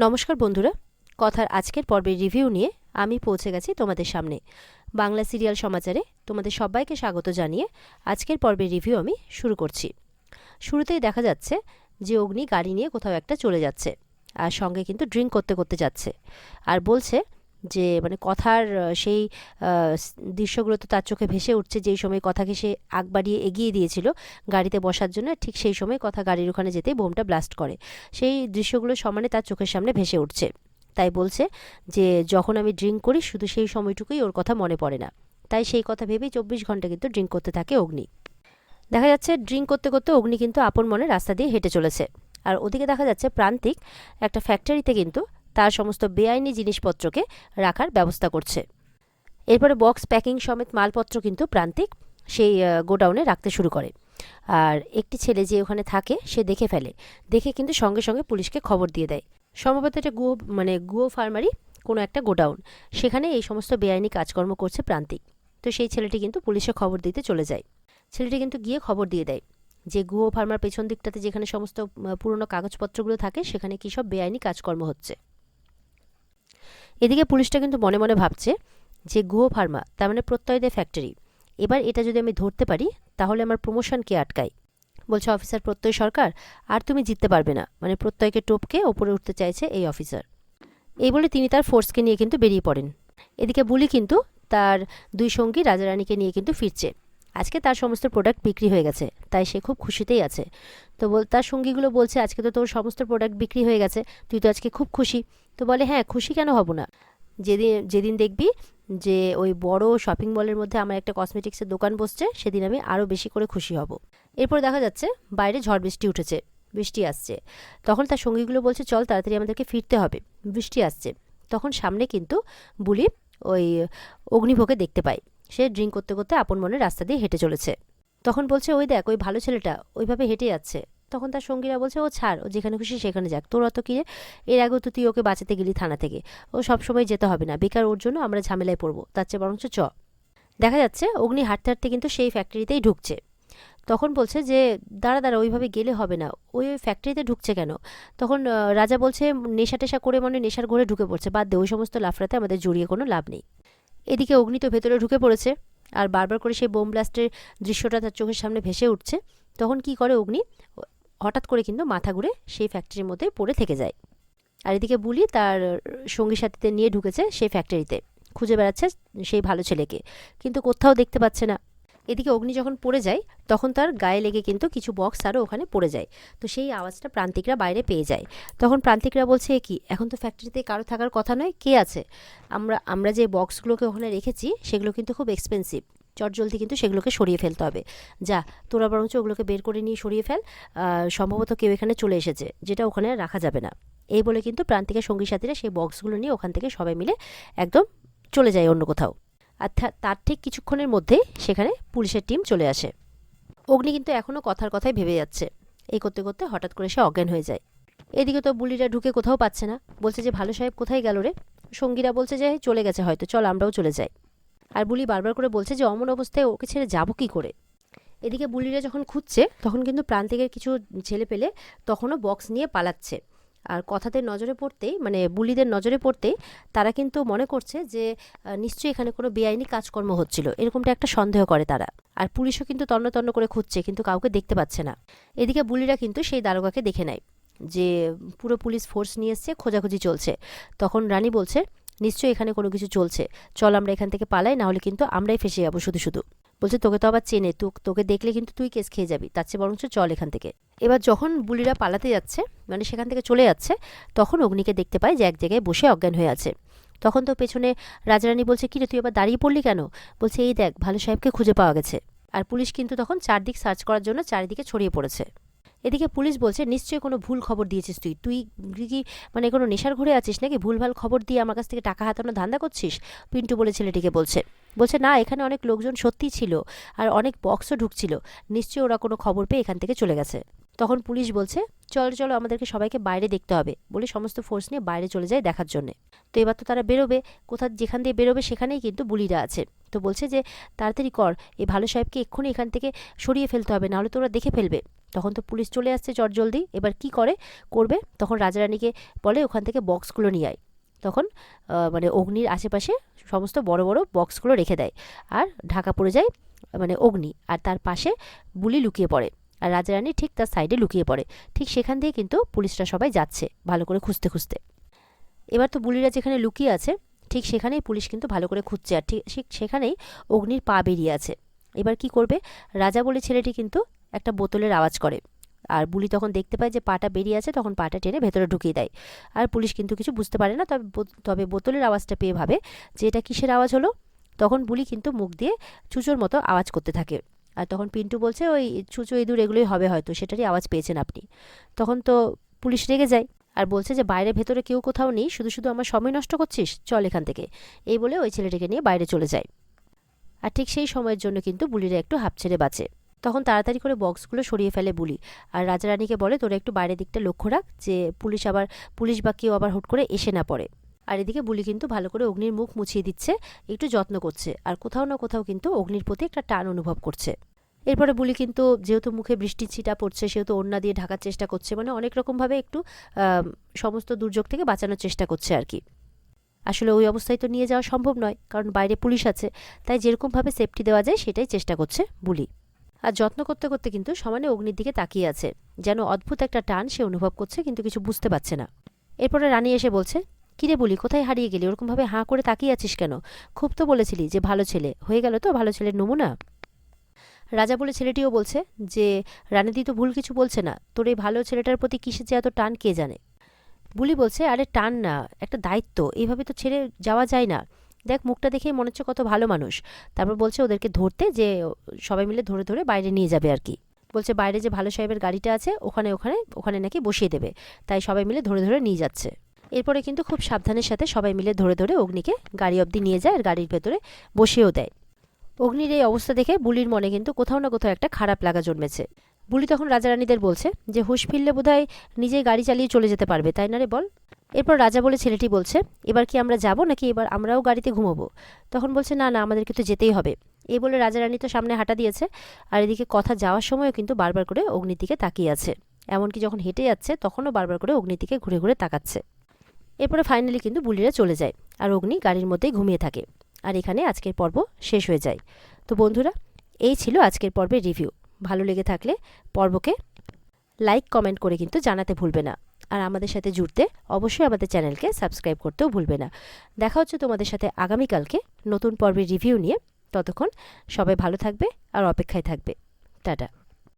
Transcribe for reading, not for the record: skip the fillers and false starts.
নমস্কার বন্ধুরা, কথার আজকের পর্বের রিভিউ নিয়ে আমি পৌঁছে গেছি তোমাদের সামনে। বাংলা সিরিয়াল সমাচারে তোমাদের সবাইকে স্বাগত জানিয়ে আজকের পর্বের রিভিউ আমি শুরু করছি। শুরুতেই দেখা যাচ্ছে যে অগ্নি গাড়ি নিয়ে কোথাও একটা চলে যাচ্ছে, আর সঙ্গে কিন্তু ড্রিঙ্ক করতে করতে যাচ্ছে, আর বলছে যে কথার সেই দৃশ্যগুলো তো তার চোখে ভেসে উঠছে যেই সময় কথাকে সে আগ বাড়িয়ে এগিয়ে দিয়েছিল গাড়িতে বসার জন্য, ঠিক সেই সময় কথা গাড়ির ওখানে যেতেই বোমটা ব্লাস্ট করে। সেই দৃশ্যগুলো সমানে তার চোখের সামনে ভেসে উঠছে। তাই বলছে যে যখন আমি ড্রিঙ্ক করি শুধু সেই সময়টুকুই ওর কথা মনে পড়ে না। তাই সেই কথা ভেবেই 24 ঘন্টা কিন্তু ড্রিঙ্ক করতে থাকে অগ্নি। দেখা যাচ্ছে ড্রিঙ্ক করতে করতে অগ্নি কিন্তু আপন মনে রাস্তা দিয়ে হেঁটে চলেছে, আর ওদিকে দেখা যাচ্ছে প্রান্তিক একটা ফ্যাক্টরিতে কিন্তু তার সমস্ত বেআইনি জিনিসপত্রকে রাখার ব্যবস্থা করছে। এরপরে বক্স প্যাকিং সমেত মালপত্র কিন্তু প্রান্তিক সেই গোডাউনে রাখতে শুরু করে। আর একটি ছেলে যে ওখানে থাকে সে দেখে ফেলে, দেখে কিন্তু সঙ্গে সঙ্গে পুলিশকে খবর দিয়ে দেয়। সম্ভবত এটা গুয়ো ফার্মারি কোনো একটা গোডাউন, সেখানে এই সমস্ত বেআইনি কাজকর্ম করছে প্রান্তিক। তো সেই ছেলেটি কিন্তু পুলিশে খবর দিতে চলে যায়। ছেলেটি কিন্তু গিয়ে খবর দিয়ে দেয় যে গুয়ো ফার্মার পেছন দিকটাতে যেখানে সমস্ত পুরনো কাগজপত্রগুলো থাকে সেখানে কী সব বেআইনি কাজকর্ম হচ্ছে। এদিকে পুলিশটা কিন্তু মনে মনে ভাবছে যে গুয়ো ফার্মা তার মানে প্রত্যয়দের ফ্যাক্টরি, এবার এটা যদি আমি ধরতে পারি তাহলে আমার প্রমোশন কে আটকায়। বলছে অফিসার প্রত্যয় সরকার, আর তুমি জিততে পারবে না, প্রত্যয়কে টপকে ওপরে উঠতে চাইছে এই অফিসার। এই বলে তিনি তার ফোর্সকে নিয়ে কিন্তু বেরিয়ে পড়েন। এদিকে বুলি কিন্তু তার দুই সঙ্গী রাজারানীকে নিয়ে কিন্তু ফিরছে। আজকে তার সমস্ত প্রোডাক্ট বিক্রি হয়ে গেছে, তাই সে খুব খুশিতেই আছে। তো তার সঙ্গীগুলো বলছে আজকে তো তোর সমস্ত প্রোডাক্ট বিক্রি হয়ে গেছে, তুই তো আজকে খুব খুশি। তো বলে হ্যাঁ খুশি কেন হব না, যেদিন দেখবি যে ওই বড় শপিং মলের মধ্যে আমার একটা কসমেটিক্সের দোকান বসছে সেদিন আমি আরও বেশি করে খুশি হব। এরপর দেখা যাচ্ছে বাইরে ঝড় বৃষ্টি উঠেছে, বৃষ্টি আসছে। তখন তার সঙ্গীগুলো বলছে চল তাড়াতাড়ি আমাদেরকে ফিরতে হবে, বৃষ্টি আসছে। তখন সামনে কিন্তু বুলি ওই অগ্নিভোগে দেখতে পায়, সে ড্রিঙ্ক করতে করতে আপন মনে রাস্তা দিয়ে হেঁটে চলেছে। তখন বলছে ওই দেখ ওই ভালো ছেলেটা ওইভাবে হেঁটে যাচ্ছে। তখন তার সঙ্গীরা বলছে ও ছাড়, ও যেখানে খুশি সেখানে যাক, তোর অত কিরে, এর আগেও তো তুই ওকে বাঁচাতে গেলি থানা থেকে, ও সবসময় যেতে হবে না, বেকার ওর জন্য আমরা ঝামেলায় পড়বো, তার চেয়ে বরঞ্চ চ। দেখা যাচ্ছে অগ্নি হাঁটতে হাঁটতে কিন্তু সেই ফ্যাক্টরিতেই ঢুকছে। তখন বলছে যে দাঁড়া দাঁড়া ওইভাবে গেলে হবে না, ওই ফ্যাক্টরিতে ঢুকছে কেন। তখন রাজা বলছে নেশা টেশা করে নেশার ঘরে ঢুকে পড়ছে, বাদ দে ওই সমস্ত লাফড়াতে আমাদের জড়িয়ে কোনো লাভ নেই। এদিকে অগ্নি তো ভেতরে ঢুকে পড়েছে, আর বারবার করে সেই বোম ব্লাস্টের দৃশ্যটা তার চোখের সামনে ভেসে উঠছে। তখন কি করে অগ্নি হঠাৎ করে কিন্তু মাথা ঘুরে সেই ফ্যাক্টরির মধ্যে পড়ে থেকে যায়। আর এদিকে বুলি তার সঙ্গী সাথীদের নিয়ে ঢুকেছে সেই ফ্যাক্টরিতে, খুঁজে বেড়াচ্ছে সেই ভালো ছেলেকে, কিন্তু কোথাও দেখতে পাচ্ছে না। এদিকে অগ্নি যখন পড়ে যায় তখন তার গায়ে লেগে কিন্তু কিছু বক্স আরও ওখানে পড়ে যায়। তো সেই আওয়াজটা প্রান্তিকরা বাইরে পেয়ে যায়। তখন প্রান্তিকরা বলছে এ কি, এখন তো ফ্যাক্টরিতে কারো থাকার কথা নয়, কে আছে? আমরা যে বক্সগুলোকে ওখানে রেখেছি সেগুলো কিন্তু খুব এক্সপেন্সিভ, চটজলদি কিন্তু সেগুলোকে সরিয়ে ফেলতে হবে। যা তোরা বরঞ্চ ওগুলোকে বের করে নিয়ে সরিয়ে ফেল, সম্ভবত কেউ এখানে চলে এসেছে যেটা ওখানে রাখা যাবে না। এই বলে কিন্তু প্রান্তিকের সঙ্গী সাথীরা সেই বক্সগুলো নিয়ে ওখান থেকে সবাই মিলে একদম চলে যায় অন্য কোথাও। আর তার ঠিক কিছুক্ষণের মধ্যেই সেখানে পুলিশের টিম চলে আসে। অগ্নি কিন্তু এখনও কথার কথাই ভেবে যাচ্ছে। এই করতে করতে হঠাৎ করে সে অজ্ঞান হয়ে যায়। এদিকে তো বুলিরা ঢুকে কোথাও পাচ্ছে না, বলছে যে ভালো সাহেব কোথায় গেল রে। সঙ্গীরা বলছে যে চলে গেছে হয়তো, চল আমরাও চলে যাই। আর বুলি বারবার করে বলছে যে অমন অবস্থায় ওকে ছেড়ে যাবো কী করে। এদিকে বুলিরা যখন খুঁজছে তখন কিন্তু প্রান্তিকের কিছু ছেলে পেলে তখনও বক্স নিয়ে পালাচ্ছে। আর কথাদের নজরে পড়তেই বুলিদের নজরে পড়তেই তারা কিন্তু মনে করছে যে নিশ্চয়ই এখানে কোনো বেআইনি কাজকর্ম হচ্ছিল, এরকমটা একটা সন্দেহ করে তারা। আর পুলিশও কিন্তু তন্ন তন্ন করে খুঁজছে কিন্তু কাউকে দেখতে পাচ্ছে না। এদিকে বুলিরা কিন্তু সেই দারোগাকে দেখে নেয় যে পুরো পুলিশ ফোর্স নিয়ে এসছে, খোঁজাখুঁজি চলছে। তখন রানী বলছে নিশ্চয়ই এখানে কোনো কিছু চলছে, চল আমরা এখান থেকে পালাই, না হলে কিন্তু আমরাই ফেসে যাবো শুধু শুধু। বলছে তোকে তো আবার চেনে, তোকে দেখলে কিন্তু তুই কেস খেয়ে যাবি, তার চেয়ে বরঞ্চ চল এখান থেকে। এবার যখন বুলিরা পালাতে যাচ্ছে সেখান থেকে চলে যাচ্ছে, তখন অগ্নিকে দেখতে পায় যে এক জায়গায় বসে অজ্ঞান হয়ে আছে। তখন তো পেছনে রাজারানী বলছে কিরে তুই আবার দাঁড়িয়ে পড়লি কেন। বলছে এই দেখ ভালো সাহেবকে খুঁজে পাওয়া গেছে। আর পুলিশ কিন্তু তখন চারদিক সার্চ করার জন্য চারিদিকে ছড়িয়ে পড়েছে। এদিকে পুলিশ বলছে নিশ্চয়ই কোনো ভুল খবর দিয়েছিস তুই তুই কি কোনো নেশার ঘরে আছিস নাকি, ভুলভাল খবর দিয়ে আমার কাছ থেকে টাকা হাতানো ধান্দা করছিস। পিন্টু বলে ছেলেটিকে বলছে না এখানে অনেক লোকজন সত্যিই ছিল, আর অনেক বক্সও ঢুকছিল, নিশ্চয়ই ওরা কোনো খবর পেয়ে এখান থেকে চলে গেছে। তখন পুলিশ বলছে চলো চলো আমাদেরকে সবাইকে বাইরে দেখতে হবে, বলে সমস্ত ফোর্স নিয়ে বাইরে চলে যায় দেখার জন্যে। তো এবার তো তারা বেরোবে, যেখান দিয়ে বেরোবে সেখানেই কিন্তু বুলিরা আছে। তো বলছে যে তাড়াতাড়ি কর, এই ভালো সাহেবকে এক্ষুনি এখান থেকে সরিয়ে ফেলতে হবে, নাহলে তো ওরা দেখে ফেলবে। তখন তো পুলিশ চলে আসছে চটজলদি। এবার কি করবে তখন রাজা রানীকে বলে ওখান থেকে বক্সগুলো নিয়ে আয়। তখন মানে অগ্নির আশেপাশে সমস্ত বড় বড় বক্সগুলো রেখে দেয়, আর ঢাকা পড়ে যায় মানে অগ্নি, আর তার পাশে বুলি লুকিয়ে পড়ে, আর রাজা রানী ঠিক তার সাইডে লুকিয়ে পড়ে। ঠিক সেখান দিয়ে কিন্তু পুলিশরা সবাই যাচ্ছে ভালো করে খুঁজতে খুঁজতে। এবার তো বুলিরা যেখানে লুকিয়ে আছে ঠিক সেখানেই পুলিশ কিন্তু ভালো করে খুঁজছে, আর ঠিক সেখানেই অগ্নির পা বেরিয়ে আছে। এবার কি করবে, রাজা বলে ছেলেটি কিন্তু একটা বোতলের আওয়াজ করে, আর বুলি তখন দেখতে পায় যে পাটা বেরিয়ে আছে, তখন পাটা টেনে ভেতরে ঢুকিয়ে দেয়। আর পুলিশ কিন্তু কিছু বুঝতে পারে না, তবে বোতলের আওয়াজটা পেয়ে ভাবে যে এটা কিসের আওয়াজ হলো। তখন বুলি কিন্তু মুখ দিয়ে চুচোর মতো আওয়াজ করতে থাকে, আর তখন পিন্টু বলছে ওই চুচো ইঁদুর এগুলোই হবে হয়তো, সেটারই আওয়াজ পেয়েছেন আপনি। তখন তো পুলিশ রেগে যায় আর বলছে যে বাইরে ভেতরে কেউ কোথাও নেই, শুধু শুধু আমার সময় নষ্ট করছিস, চল এখান থেকে। এই বলে ওই ছেলেটিকে নিয়ে বাইরে চলে যায়। আর ঠিক সেই সময়ের জন্য কিন্তু বুলিরা একটু হাঁপ ছেড়ে বাঁচে। তখন তাড়াতাড়ি করে বক্সগুলো সরিয়ে ফেলে বুলি, আর রাজা রানীকে বলে তোরা একটু বাইরের দিকটা লক্ষ্য রাখ, যে পুলিশ বা কেউ আবার হুট করে এসে না পড়ে। আর এদিকে বুলি কিন্তু ভালো করে অগ্নির মুখ মুছিয়ে দিচ্ছে, একটু যত্ন করছে, আর কোথাও না কোথাও কিন্তু অগ্নির প্রতি একটা টান অনুভব করছে। এরপরে বুলি কিন্তু যেহেতু মুখে বৃষ্টির ছিটা পড়ছে সেহেতু ওড়না দিয়ে ঢাকার চেষ্টা করছে, মানে অনেক রকমভাবে একটু সমস্ত দুর্যোগ থেকে বাঁচানোর চেষ্টা করছে আর কি। আসলে ওই অবস্থায় তো নিয়ে যাওয়া সম্ভব নয়, কারণ বাইরে পুলিশ আছে, তাই যেরকমভাবে সেফটি দেওয়া যায় সেটাই চেষ্টা করছে বুলি। আর যত্ন করতে করতে কিন্তু সমানে অগ্নির দিকে তাকিয়ে আছে, যেন অদ্ভুত একটা টান সে অনুভব করছে কিন্তু কিছু বুঝতে পারছে না। এরপরে রানী এসে বলছে, কিরে বলি কোথায় হারিয়ে গেলি, ওরকমভাবে হাঁ করে তাকিয়ে আছিস কেন? খুব তো বলেছিলি যে ভালো ছেলে, হয়ে গেল তো ভালো ছেলের নমুনা। রাজা বলে ছেলেটিও বলছে যে রানীদি তো ভুল কিছু বলছে না, তোর এই ভালো ছেলেটার প্রতি কিসের যে এত টান কে জানে। বুলি বলছে আরে টান না, একটা দায়িত্ব, এইভাবে তো ছেড়ে যাওয়া যায় না, দেখ মুখটা দেখেই মনে হচ্ছে কত ভালো মানুষ। তারপর বলছে ওদেরকে ধরতে, যে সবাই মিলে ধরে ধরে বাইরে নিয়ে যাবে আর কি। বলছে বাইরে যে ভালো সাহেবের গাড়িটা আছে ওখানে ওখানে ওখানে নাকি বসিয়ে দেবে, তাই সবাই মিলে ধরে ধরে নিয়ে যাচ্ছে। এরপরে কিন্তু খুব সাবধানের সাথে সবাই মিলে ধরে ধরে অগ্নিকে গাড়ি অবধি নিয়ে যায়, আর গাড়ির ভেতরে বসিয়েও দেয়। অগ্নির এই অবস্থা দেখে বুলির মনে কিন্তু কোথাও না কোথাও একটা খারাপ লাগা জন্মেছে। বুলি তখন রাজা রানীদের বলছে যে হুঁশ ফিরলে বোধহয় নিজেই গাড়ি চালিয়ে চলে যেতে পারবে, তাই না রে বল। এরপর রাজা বলে ছেলেটি বলছে এবার কি আমরা যাব নাকি এবার আমরাও গাড়িতে ঘুমাবো। তখন বলছে না না, আমাদেরকে তো যেতেই হবে। এই বলে রাজা রানী তো সামনে হাঁটা দিয়েছে, আর এদিকে কথা যাওয়ার সময়ও কিন্তু বারবার করে অগ্নির দিকে তাকিয়ে আছে, এমনকি যখন হেঁটে যাচ্ছে তখনও বারবার করে অগ্নির দিকে ঘুরে ঘুরে তাকাচ্ছে। এরপরে ফাইনালি কিন্তু বুলিরা চলে যায়, আর অগ্নি গাড়ির মধ্যেই ঘুমিয়ে থাকে। আর এখানে আজকের পর্ব শেষ হয়ে যায়। তো বন্ধুরা, এই ছিল আজকের পর্বের রিভিউ। ভালো লেগে থাকলে পর্বকে লাইক কমেন্ট করে কিন্তু জানাতে ভুলবে না, আর আমাদের সাথে জুড়তে অবশ্যই আমাদের চ্যানেলকে সাবস্ক্রাইব করতেও ভুলবে না। দেখা হচ্ছে তোমাদের সাথে আগামীকালকে নতুন পর্বের রিভিউ নিয়ে। ততক্ষণ সবাই ভালো থাকবে আর অপেক্ষায় থাকবে। টাটা।